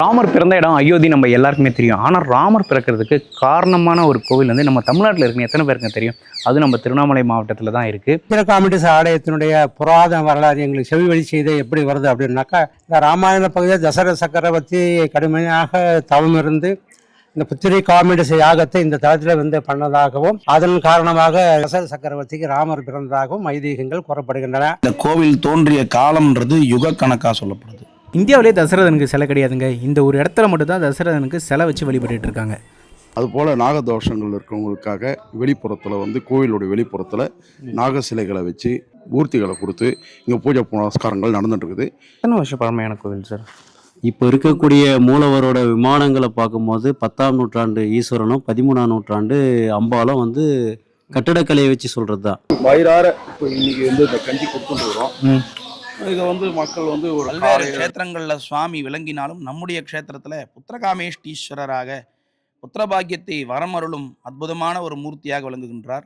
ராமர் பிறந்த இடம் அயோத்தி நம்ம எல்லாருக்குமே தெரியும். ஆனால் ராமர் பிறக்கிறதுக்கு காரணமான ஒரு கோவில் வந்து நம்ம தமிழ்நாட்டில் இருக்குன்னு எத்தனை பேருக்கு தெரியும்? அது நம்ம திருவண்ணாமலை மாவட்டத்தில் தான் இருக்குது. வீரகாமெடிஸ் ஆலயத்தினுடைய புராதன வரலாறு எங்களுக்கு செவி வழி செய்த எப்படி வருது அப்படின்னாக்கா, இந்த ராமாயண பகுதியில் தசரத சக்கரவர்த்தி கடுமையாக தவம் இருந்து இந்த புத்திரி காமெடிஸ் யாகத்தை இந்த தளத்தில் வந்து பண்ணதாகவும் அதன் காரணமாக தசரத சக்கரவர்த்திக்கு ராமர் பிறந்ததாகவும் ஐதீகங்கள் கூறப்படுகின்றன. இந்த கோவில் தோன்றிய காலம்ன்றது யுக கணக்காக சொல்லப்படுது. இந்தியாவிலே தசரதனுக்கு சிலை கிடையாதுங்க. இந்த ஒரு இடத்துல மட்டும்தான் தசரதனுக்கு சிலை வச்சு வழிபட்டு இருக்காங்க. அதுபோல் நாகதோஷங்கள் இருக்கிறவங்களுக்காக வெளிப்புறத்தில் வந்து கோவிலுடைய வெளிப்புறத்தில் நாக சிலைகளை வச்சு மூர்த்திகளை கொடுத்து இங்கே பூஜை புனஸ்காரங்கள் நடந்துட்டு இருக்குது. எத்தனை வருஷம் பழமையான கோவில் சார்? இப்போ இருக்கக்கூடிய மூலவரோட விமானங்களை பார்க்கும்போது 10ஆம் நூற்றாண்டு ஈஸ்வரனும் 13ஆம் நூற்றாண்டு அம்பாலும் வந்து கட்டடக்கலையை வச்சு சொல்கிறது தான். வயிறார இப்போ இன்னைக்கு வந்து இந்த கஞ்சி கொடுத்துட்டு வரோம். இதை வந்து மக்கள் வந்து ஒரு பல்வேறு க்ஷேத்திரங்கள்ல சுவாமி விளங்கினாலும் நம்முடைய க்ஷேத்திரத்துல புத்திரகாமேஷ்டீஸ்வரராக புத்திரபாக்கியத்தை வரமருளும் அற்புதமான ஒரு மூர்த்தியாக விளங்குகின்றார்.